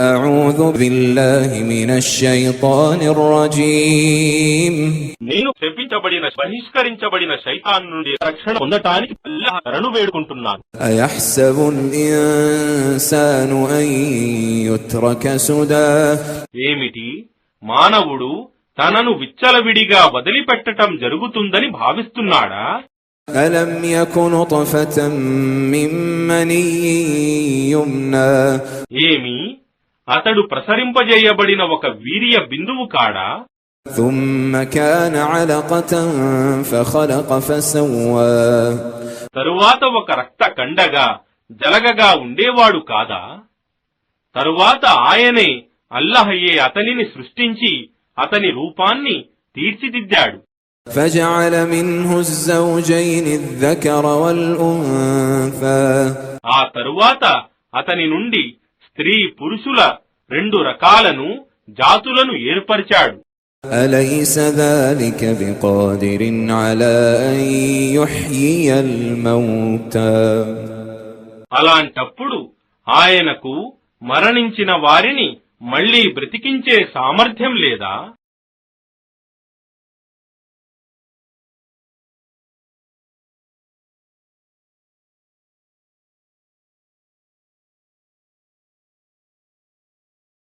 أعوذ بالله من الشيطان الرجيم నేను శపించబడిన బహిష్కరించబడిన శైతాన్ నుండి రక్షణ పొందటానికి అల్లాహ్ శరణు వేడుకుంటున్నాను. أيحسب الإنسان أن يترك سدى ఏమిటి మానవుడు తనను విచ్చలవిడిగా వదిలిపెట్టటం జరుగుతుందని భావిస్తున్నాడా? ألم يكن نطفة من مني يمنى ఏమి అతడు ప్రసరింపజేయబడిన ఒక వీర్య బిందువు కాడా? ثم كان علقة فخلق فسوى తరువాత ఒక రక్త కండగా జలగగా ఉండేవాడు కాదా? తరువాత ఆయనే అల్లాహయే అతనిని సృష్టించి అతని రూపాన్ని తీర్చిదిద్దాడు. فجعل منه الزوجين الذكر والأنثى ఆ తరువాత అతని నుండి స్త్రీ పురుషుల రెండు రకాలను జాతులను ఏర్పరిచాడు. أليس ذلك بقادر على أن يحيي الموتى అలాంటప్పుడు ఆయనకు మరణించిన వారిని మళ్లీ బ్రతికించే సామర్థ్యం లేదా?